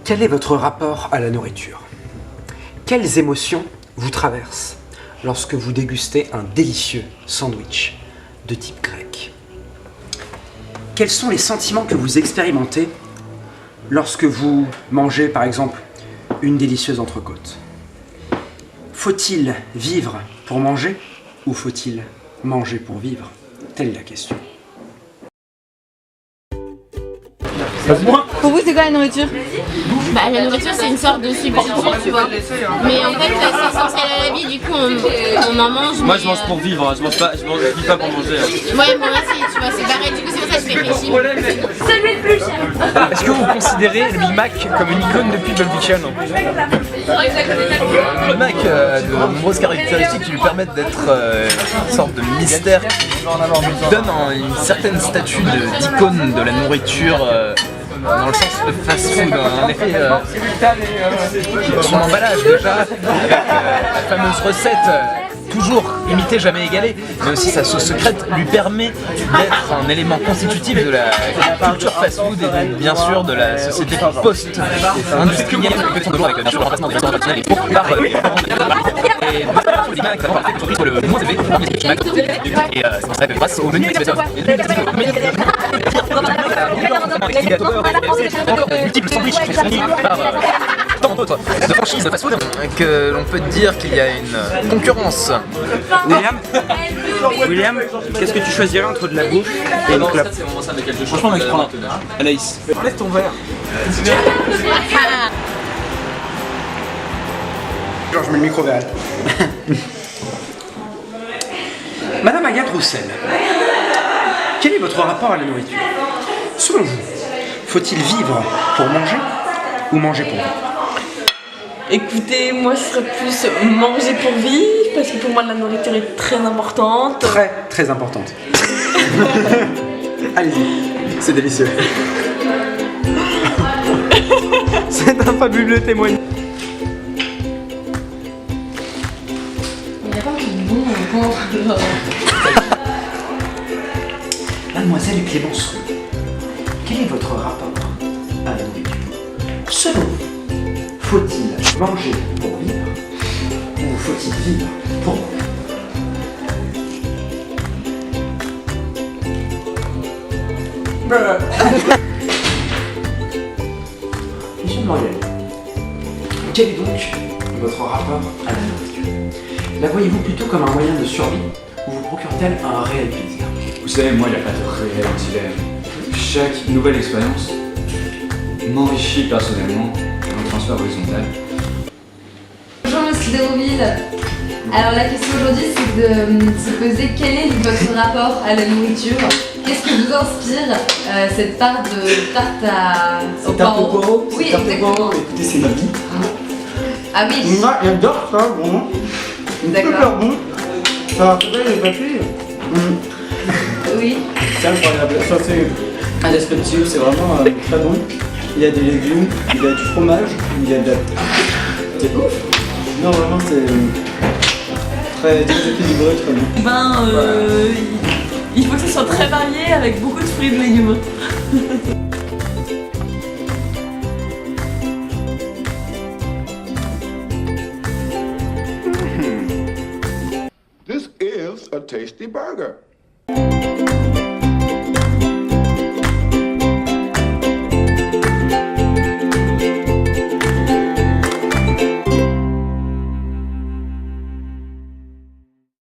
Quel est votre rapport à la nourriture? Quelles émotions vous traversent lorsque vous dégustez un délicieux sandwich de type grec? Quels sont les sentiments que vous expérimentez lorsque vous mangez par exemple une délicieuse entrecôte? Faut-il vivre pour manger ou faut-il manger pour vivre? Telle est la question. Pour vous, c'est quoi la nourriture? Bah, la nourriture, c'est une sorte de substitut, tu vois. Mais en fait, c'est essentiel à la vie, du coup, on en mange. Moi, je mange pour vivre, hein. Je vis pas pour manger. Ouais, moi aussi, tu vois, c'est pareil, du coup, c'est pour ça que je fais régime. Celui le plus cher. Est-ce que vous considérez le Big Mac comme une icône depuis Pulp Fiction? Le Mac a de nombreuses caractéristiques qui lui permettent d'être une sorte de mystère qui donne une certaine statue d'icône de la nourriture dans le sens de fast-food. En effet, son emballage déjà, avec la fameuse recette toujours imitée, jamais égalée, mais aussi sa sauce secrète lui permet d'être un élément constitutif de la culture fast-food et donc, bien sûr de la société post-industrielle avec bien sûr le remplacement des restaurants traditionnels et le moins élevé et c'est pour ça que grâce au menu multiples sandwichs fournis par tant d'autres de franchises de fast-food que l'on peut dire qu'il y a une concurrence. William, qu'est-ce que tu choisirais entre de la bouffe et une clope? Franchement, mec, je prends Anaïs. Laisse ton verre. Genre, je mets le micro vers elle. Madame Agathe Roussel, quel est votre rapport à la nourriture? Selon vous, faut-il vivre pour manger ou manger pour vivre? Écoutez, moi ce serait plus manger pour vivre, parce que pour moi la nourriture est très importante. Très, très importante. Allez-y, c'est délicieux. C'est un fabuleux témoignage. Il n'y a pas de bon contre. Mademoiselle Clémenceau, quel est votre rapport à la nourriture? Selon vous, faut-il manger pour vivre ou faut-il vivre pour manger? Monsieur Moriel, quel est donc votre rapport à la nourriture? La voyez-vous plutôt comme un moyen de survie ou vous procure-t-elle un réel plaisir? Vous savez, moi, il n'y a pas de réel dilemme. Chaque nouvelle expérience m'enrichit personnellement en transfert horizontal. Bonjour Monsieur Dérouville. Alors la question aujourd'hui c'est de se poser quel est votre rapport à la nourriture? Qu'est-ce que vous inspire cette part de tarte au poireau? Oui, exactement. Écoutez, c'est ma vie. Ah oui. Moi, j'adore ça, vraiment. D'accord. Super bon. Ça fait les papiers. Oui. C'est incroyable. Ça, c'est un descriptif, c'est vraiment très bon. Il y a des légumes, il y a du fromage, il y a de la... C'est ouf. Non, vraiment, c'est très équilibré, très bon. Il faut que ce soit très varié avec beaucoup de fruits et de légumes. This is a tasty burger.